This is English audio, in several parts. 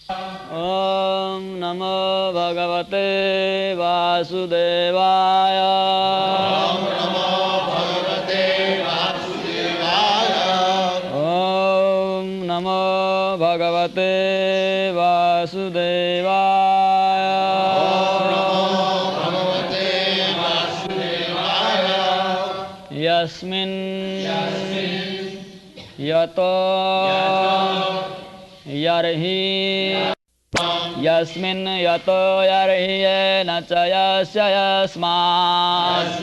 Om Namo Bhagavate Vasudevaya. Om Namo Bhagavate Vasudevaya. Om Namo Bhagavate Vasudevaya. Om Namo Bhagavate Vasudevaya. Yasmin Yato Yarhi Yasmin Yato Yarhi Yena Cha Yasya Yasmat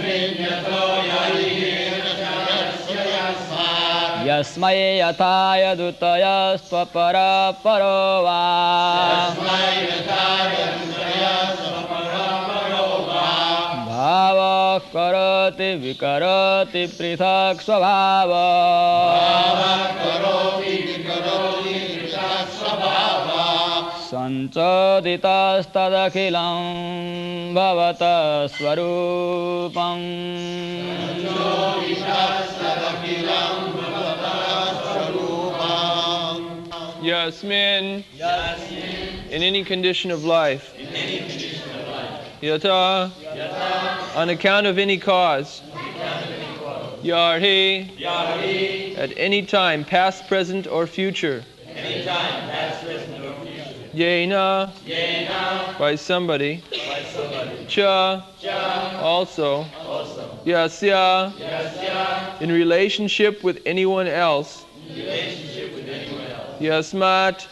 Yasmai Yatha Yadutaya Swapara Parova Bhava Karati Vikarati Prithak Swabhava Sanchoditastadakhilam bhavata swarupam Yasmin, in any condition of life, Yata, on account of any cause, Yarhi, at any time, past, present, or future, Yena, by somebody, Cha, also, Yasya, in relationship with anyone else, Yasmat,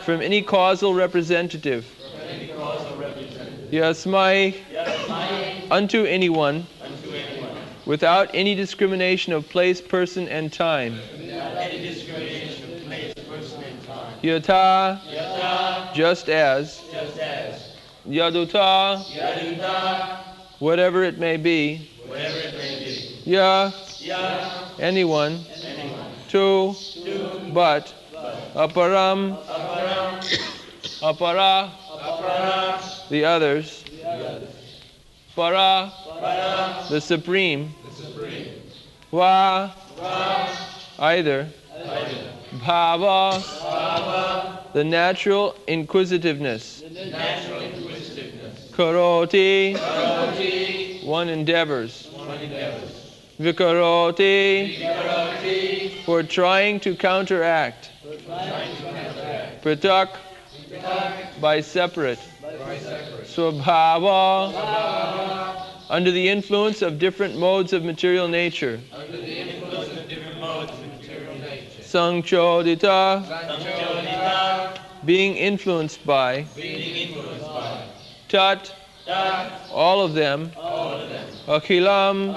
from any causal representative, Yasmai, unto anyone, without any discrimination of place, person, and time. Yata, just as. Yaduta, whatever it may be. Ya, anyone. Tu, but. Aparam, apara, the others. Para, the supreme. Va, either. Bhava, the natural inquisitiveness. Karoti, one endeavors. Vikaroti, for trying to counteract. Pratak, by separate. Swabhava, under the influence of different modes of material nature. Sanchodita, being influenced by. Tat, all of them. Akhilam,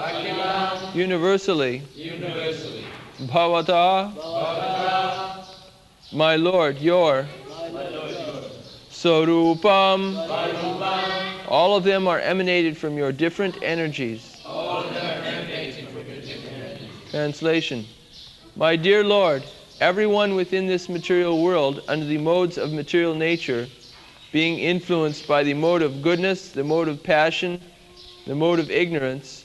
universally. Bhavata, my Lord, your. Sarupam, all of them are emanated from your different energies. Translation. My dear Lord, everyone within this material world, under the modes of material nature, being influenced by the mode of goodness, the mode of passion, the mode of ignorance,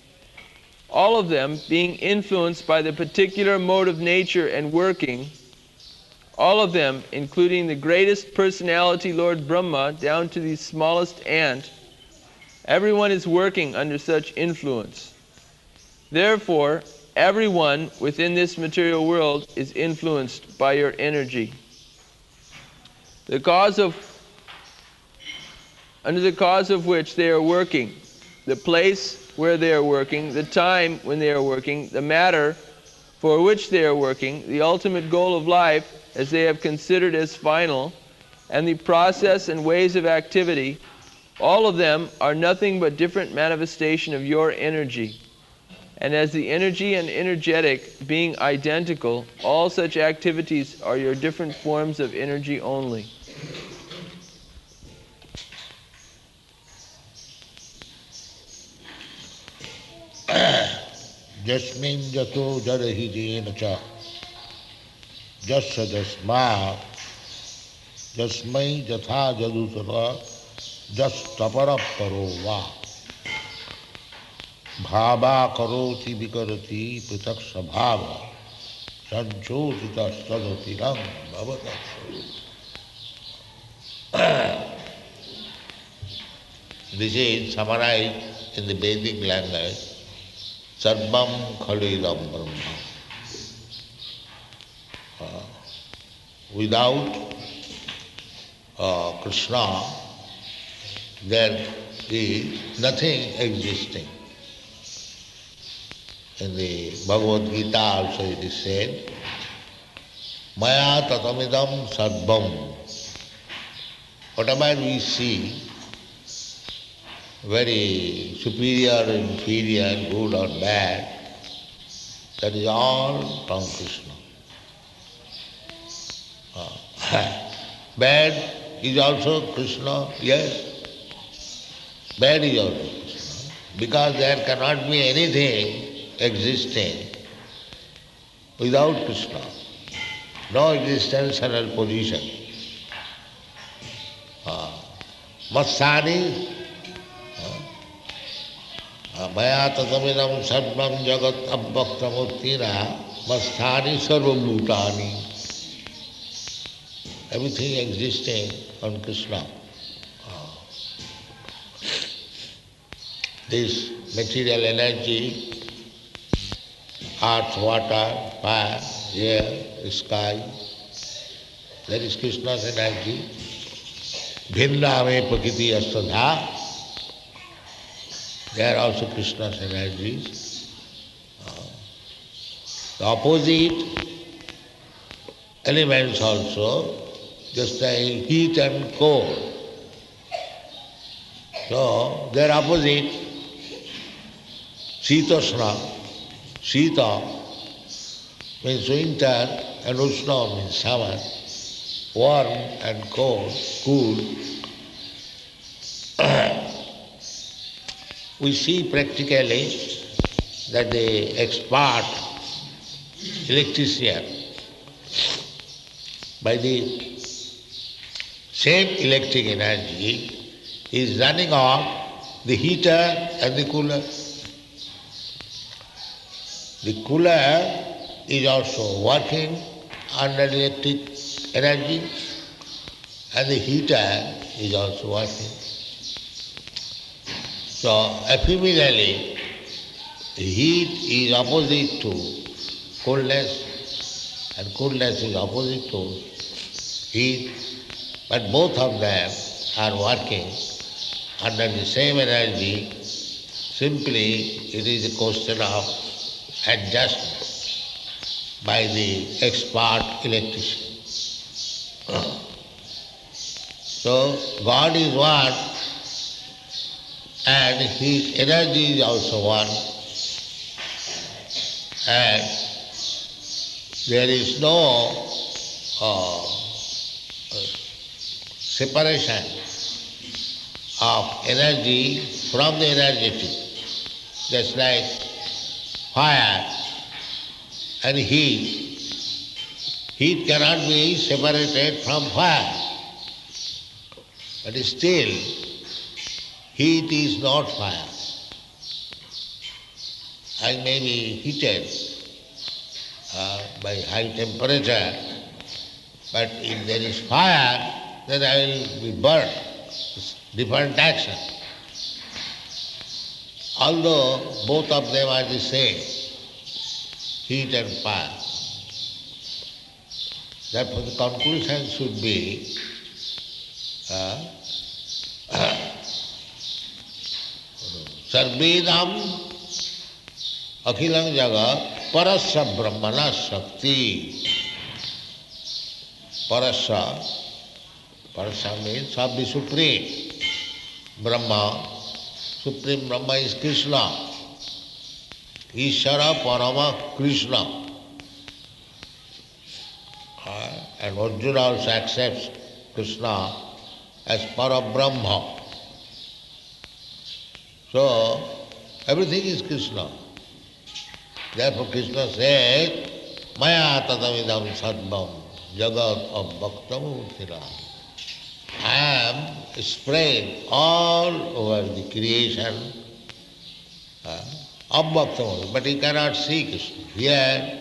all of them being influenced by the particular mode of nature and working, all of them, including the greatest personality, Lord Brahma, down to the smallest ant, everyone is working under such influence. Therefore, everyone within this material world is influenced by your energy. Under the cause of which they are working, the place where they are working, the time when they are working, the matter for which they are working, the ultimate goal of life as they have considered as final, and the process and ways of activity, all of them are nothing but different manifestation of your energy. And as the energy and energetic being identical, all such activities are your different forms of energy only. Jasmin jato jadahi jena cha jasadasma jasmai jatha jadusara jastapara parova bhava karoti vikarati pritak sabhava sanchodita sadatiram bhavata. This is summarized in the Vedic language, Sarvam Khalidam Brahma. Without Kṛṣṇa, there is nothing existing. In the Bhagavad Gita also it is said, Maya tatamidam sarvam. Whatever we see, very superior, inferior, good or bad, that is all from Kṛṣṇa. Bad is also Kṛṣṇa, yes. Bad is also Kṛṣṇa. Because there cannot be anything existing without Kṛṣṇa. No existential position. Matsani Maya tatamidam sarvam jagat abbaktamurtira Masthani sarvabhutani. Everything existing on Kṛṣṇa. This material energy, earth, water, fire, air, sky, that is Kṛṣṇa's energy. Bhinna me prakriti astadha. They are also Kṛṣṇa's energies. The opposite elements also, just like heat and cold. So, they are opposite. Sitoṣna, Sita means winter and Uṣna means summer, warm and cold, cool. We see practically that the expert electrician, by the same electric energy, is running off the heater and the cooler. The cooler is also working under electric energy and the heater is also working. So, ephemerally, heat is opposite to coolness and coolness is opposite to heat, but both of them are working under the same energy. Simply, it is a question of adjustment by the expert electrician. So, God is one and His energy is also one, and there is no separation of energy from the energetic, just like fire and heat. Heat cannot be separated from fire, but still heat is not fire. I may be heated by high temperature, but if there is fire, then I will be burnt. It's different action. Although both of them are the same, heat and fire. Therefore the conclusion should be Sarvedam Akhilam Jagat Parasya Brahmana Shakti. Parasya means of the Supreme Brahma. Supreme Brahma is Kṛṣṇa. Ishara Parama Kṛṣṇa. And Arjuna also accepts Kṛṣṇa as Parabrahma. So, everything is Kṛṣṇa. Therefore Kṛṣṇa said, Maya tatamidam sarvam jagat abhaktamurtira. I am spread all over the creation abhaktamurtira, but you cannot see Kṛṣṇa. Here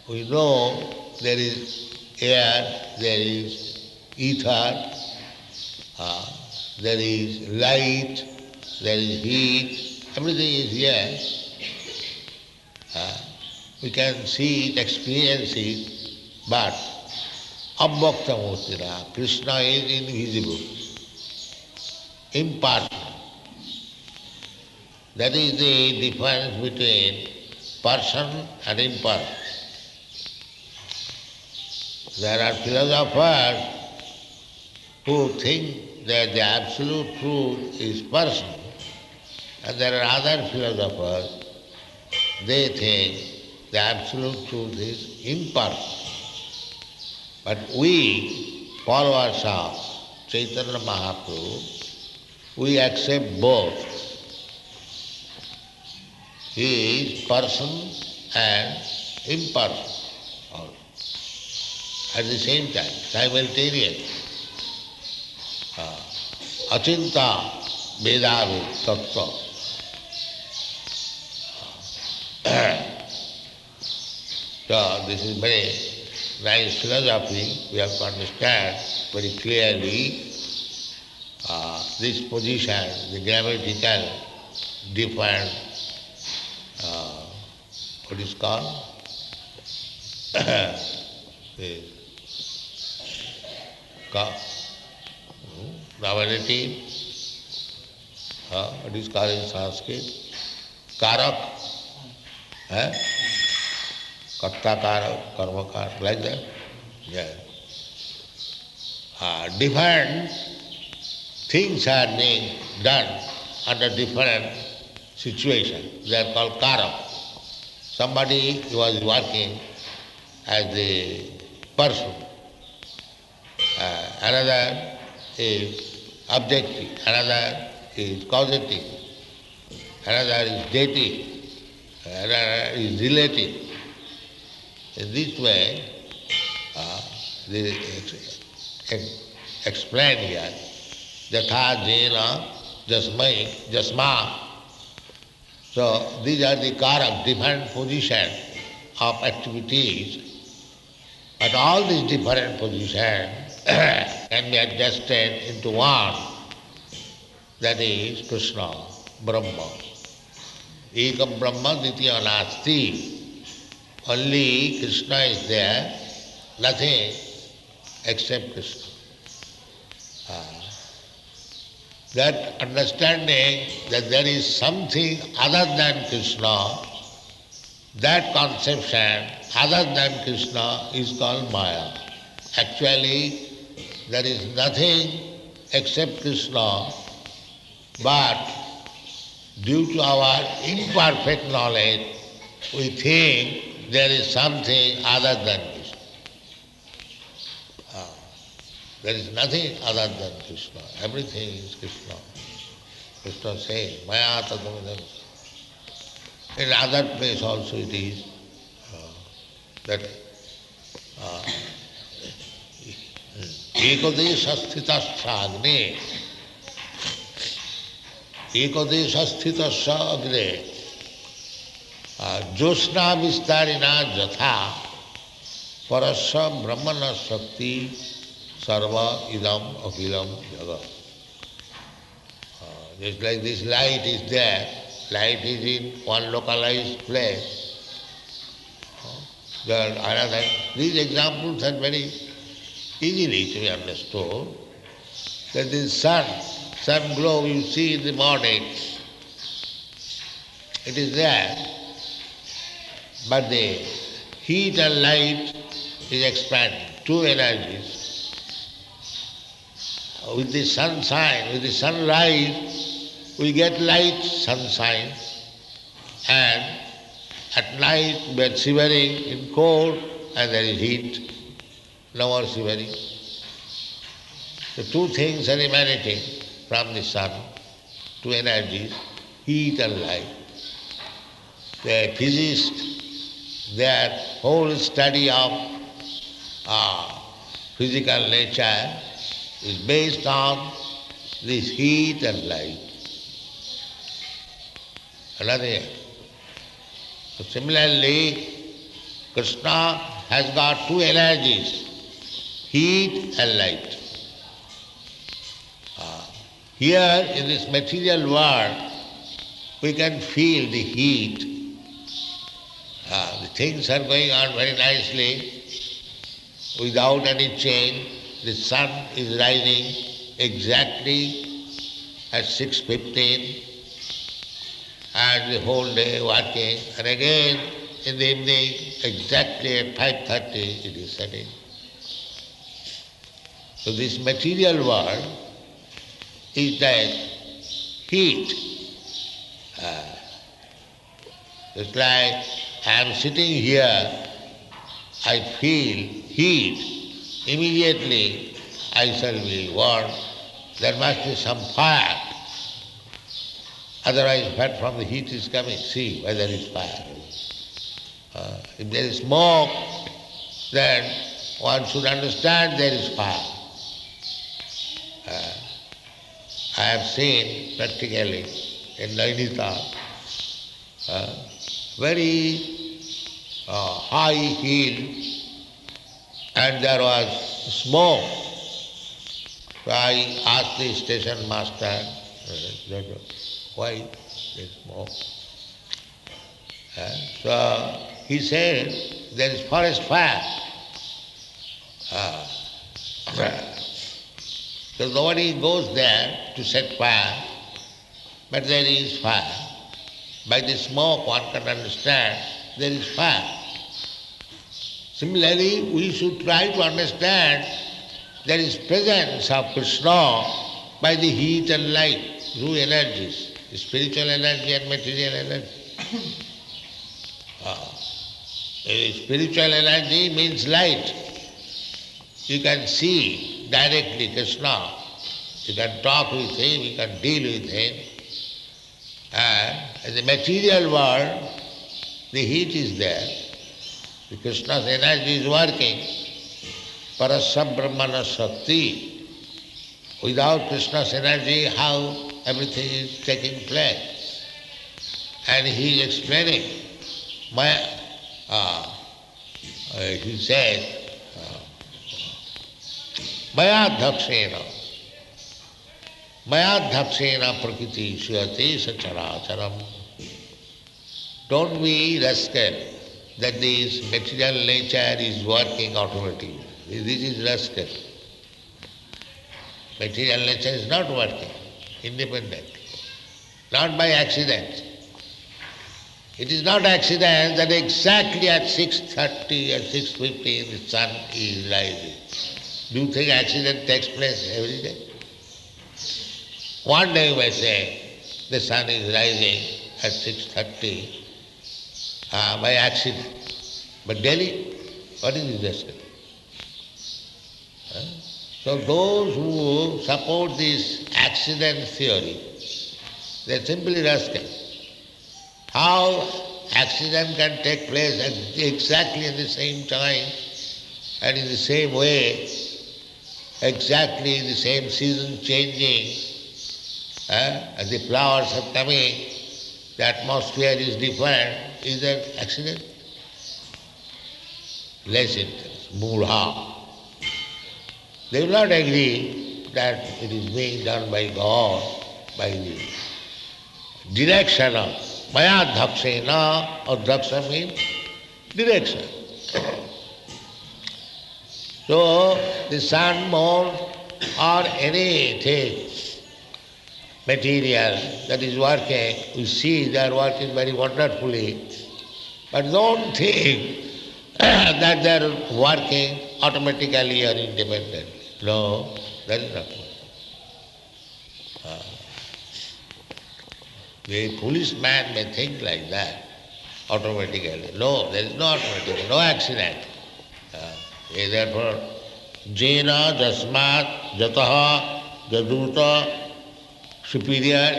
we know there is air, there is ether, there is light, there is heat, everything is here. We can see it, experience it, but Abhyakta Murtira, Kṛṣṇa is invisible, impersonal. That is the difference between person and impersonal. There are philosophers who think that the absolute truth is personal, and there are other philosophers, they think the absolute truth is impersonal. But we, followers of Chaitanya Mahaprabhu, we accept both. He is person and impersonal at the same time, simultaneously. Achinta Vedavi Tattva. So this is very nice philosophy. We have to understand very clearly this position, the grammatical different, what is called? Nominative, what is called in Sanskrit? Karak, karta karak, karma karak, like that. Yeah. Different things are being done under different situations. They are called karak. Somebody was working as the person, another is objective, another is causative, another is dative, another is relative. In this way, they explain here, yatha jena jasmai jasma. So these are the karak, different positions of activities. But all these different positions can be adjusted into one, that is Kṛṣṇa, Brahma. Ekam Brahma Ditya Nasti. Only Kṛṣṇa is there, nothing except Kṛṣṇa. That understanding that there is something other than Kṛṣṇa, that conception other than Kṛṣṇa is called Maya. Actually, there is nothing except Kṛṣṇa, but due to our imperfect knowledge, we think there is something other than Kṛṣṇa. There is nothing other than Kṛṣṇa. Everything is Kṛṣṇa. Kṛṣṇa says, Maya tadamidam. In other place also it is that Ekodesha sthitasya agne, Ekodesha sthitasya agne, Josna vistarina jatha, Parasya brahmana shakti, sarva idam akilam jagat. Just like this light is there, light is in one localized place. There are another. These examples are very easily to be understood. That this sun glow you see in the morning, it is there, but the heat and light is expanding, two energies. With the sunshine, with the sunrise, we get light, sunshine, and at night we are shivering in cold and there is heat, no more shivering. The two things are emanating from the sun, two energies, heat and light. The physicists, their whole study of physical nature is based on this heat and light. Another. So similarly, Kṛṣṇa has got two energies, heat and light. Here in this material world, we can feel the heat. The things are going on very nicely without any change. The sun is rising exactly at 6:15 and the whole day working, and again in the evening exactly at 5:30 it is setting. So this material world is like heat. It's like I am sitting here, I feel heat. Immediately I shall be warm. There must be some fire. Otherwise, where from the heat is coming? See whether there is fire. If there is smoke, then one should understand there is fire. I have seen practically in Nainital very high hill, and there was smoke. So I asked the station master, why there is smoke? So he said, there is forest fire. So nobody goes there to set fire, but there is fire. By the smoke one can understand there is fire. Similarly, we should try to understand there is presence of Kṛṣṇa by the heat and light, two energies, spiritual energy and material energy. Spiritual energy means light. You can see directly Kṛṣṇa. You can talk with him, you can deal with him. And in the material world, the heat is there. The Kṛṣṇa's energy is working. Parasabrahmana Shakti. Without Kṛṣṇa's energy, how everything is taking place. And he is explaining. He said, Mayadhakṣena prakriti suyate sacharacharam. Don't be rascal that this material nature is working automatically. This is rascal. Material nature is not working independently, not by accident. It is not accident that exactly at 6:30 or 6:15 the sun is rising. Do you think accident takes place every day? One day you may say the sun is rising at 6:30 by accident. But daily, what is this? So those who support this accident theory, they are simply rascal. How accident can take place at exactly at the same time and in the same way, exactly in the same season changing, as the flowers are coming, the atmosphere is different, is that accident? Less intense, mudha. They will not agree that it is being done by God, by the direction of Mayadhakṣena, or dhaksha means direction. So the sun, moon, or anything material that is working, we see they are working very wonderfully. But don't think that they are working automatically or independently. No, that is not possible. The foolish man may think like that, automatically. No, there is no automatic, no accident. Therefore, jena, jasmat, jataha, jaduta, superior,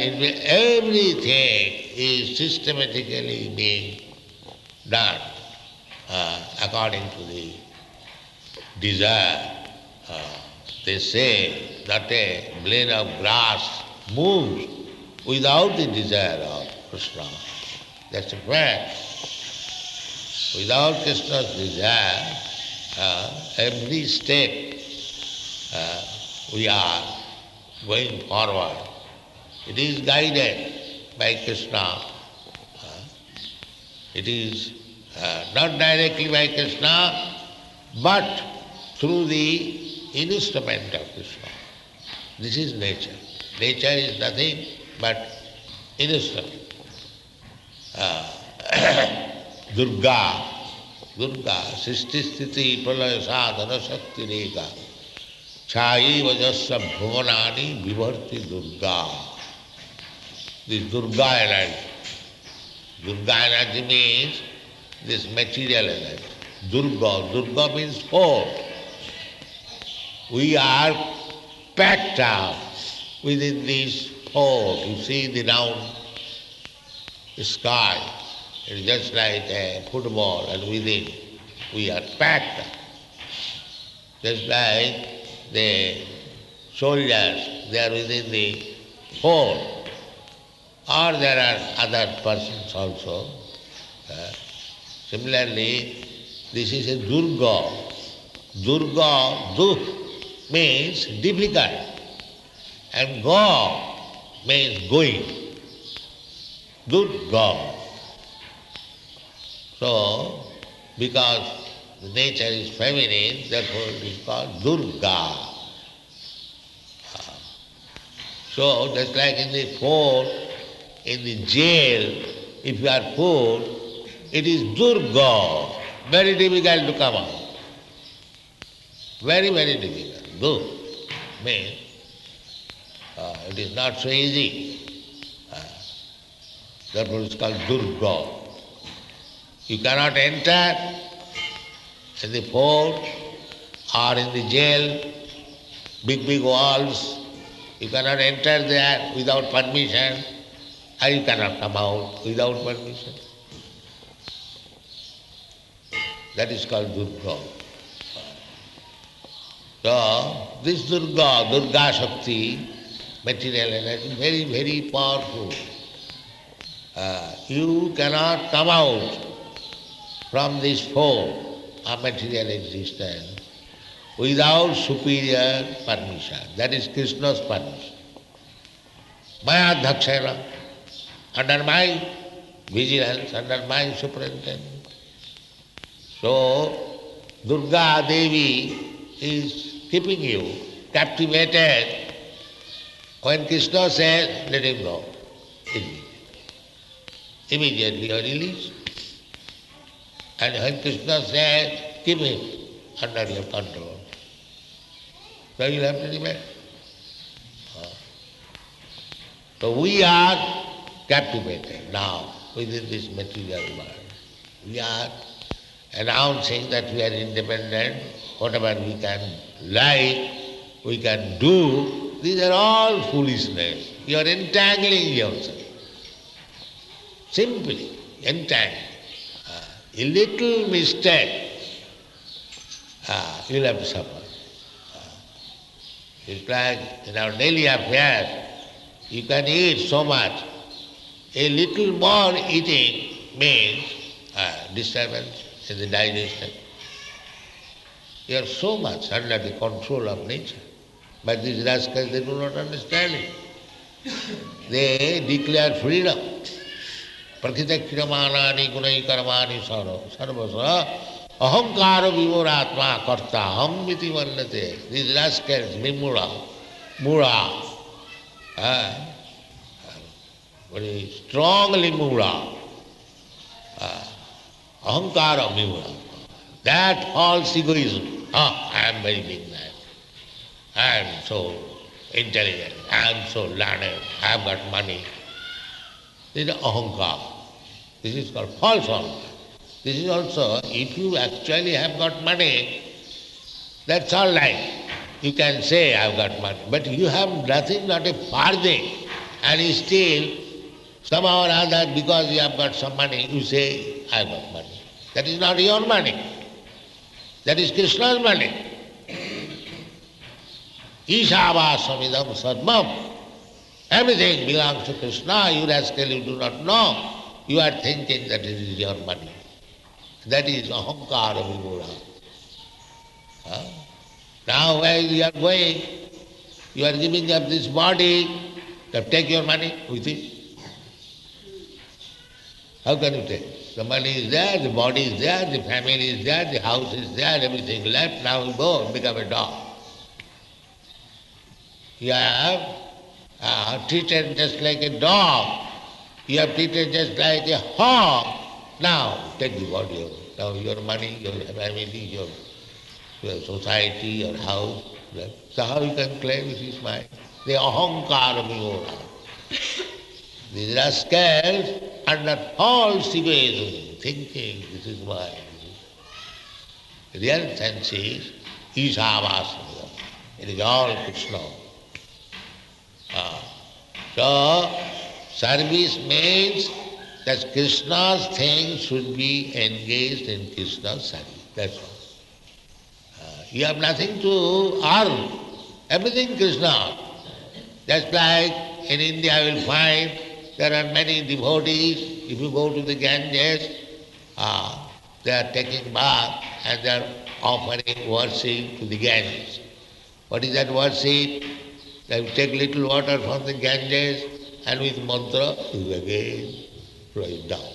everything is systematically being done according to the desire. They say that a blade of grass moves without the desire of Kṛṣṇa. That's a fact. Without Kṛṣṇa's desire, every step we are going forward It is guided by Kṛṣṇa. It is not directly by Kṛṣṇa, but through the instrument of Kṛṣṇa. This is nature. Nature is nothing but instrument. Durga, Srishti Sthiti Pralaya Sadhana Shakti Reka, Chayi Vajasya Bhuvanani Vibharti Durga. This Durga energy. Durga energy means this material energy. Durga means four. We are packed up within these four. You see the round sky. It is just like a football, and within we are packed up. Just like the soldiers, they are within the four. Or there are other persons also. Similarly, this is a Durga. Durga means difficult, and Ga means going. Durga. So, because the nature is feminine, therefore it is called Durga. So, just like in the fort, in the jail, if you are poor, it is Durga. Very difficult to come out. Very, very difficult. Dur means it is not so easy. Therefore it is called Durga. You cannot enter in the fort or in the jail, big walls. You cannot enter there without permission, and you cannot come out without permission. That is called Durga. So, this Durga Shakti, material energy, very, very powerful. You cannot come out from this form of material existence without superior permission. That is Kṛṣṇa's permission. Maya Dhakṣena, under my vigilance, under my superintendence. So, Durga Devi is keeping you captivated. When Kṛṣṇa says, let him go, immediately you are released. And when Kṛṣṇa says, keep him under your control, so you will have to remain. So we are captivated now within this material world. We are announcing that we are independent, whatever we can like, we can do. These are all foolishness. You are entangling yourself. Simply entangling. A little mistake, you will have to suffer. It's like in our daily affairs, you can eat so much. A little more eating means disturbance in the digestion. You are so much under the control of nature. But these rascals, they do not understand it. They declare freedom. Prakritakiramanani gunai karmani sarvasa ahamkara vivoratma karta aham iti varnate. These rascals, mura, very strongly mura, ahamkara vivora. That false egoism. I am very big man. I am so intelligent. I am so learned. I have got money. This is ahankara. This is called false ahankara. This is also, if you actually have got money, that's all right. You can say, I have got money. But you have nothing, not a farthing. And still, somehow or other, because you have got some money, you say, I have got money. That is not your money. That is Kṛṣṇa's money. Ishavāsamidam sarvam. Everything belongs to Kṛṣṇa. You rascal, you do not know. You are thinking that it is your money. That is ahankara vivora. Now while you are going, you are giving up this body, Now take your money with it. How can you take? The money is there, the body is there, the family is there, the house is there, everything left. Now you go and become a dog. You have treated just like a dog. You have treated just like a hog. Now take the body. Now your money, your family, your society, your house. So how you can claim it is mine? The ahankar of your life. These rascals under false egoism, thinking this is mine. The real sense is Ishavasana. It is all Kṛṣṇa. So, service means that Kṛṣṇa's things should be engaged in Kṛṣṇa's service. That's all. You have nothing to earn. Everything Kṛṣṇa. Just like in India you will find there are many devotees. If you go to the Ganges, they are taking bath and they are offering worship to the Ganges. What is that worship? They will take little water from the Ganges and with mantra you again throw it down.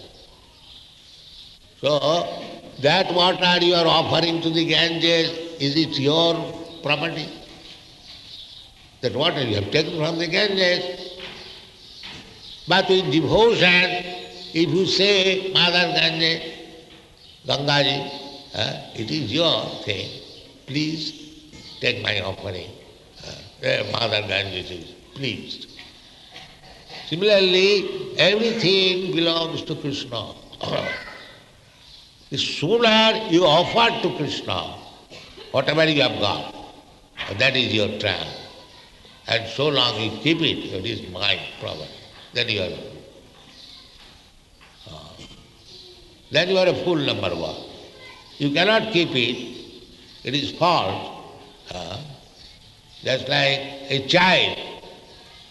So that water you are offering to the Ganges, is it your property? That water you have taken from the Ganges. But with devotion, if you say, Mother Gangaji, it is your thing, please take my offering. Mother Ganges is pleased. Similarly, everything belongs to Kṛṣṇa. The sooner you offer to Kṛṣṇa, whatever you have got, that is your triumph. And so long you keep it is mine property. Then you are a fool, number one. You cannot keep it is false. Just like a child,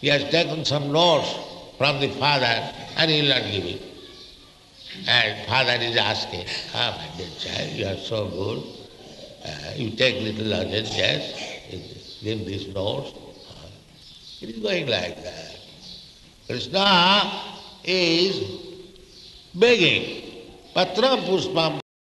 he has taken some notes from the father and he will not give it. And father is asking, my dear child, you are so good. You take little urgent, yes, give these notes. It is going like that. Kṛṣṇa is begging. Patram puspam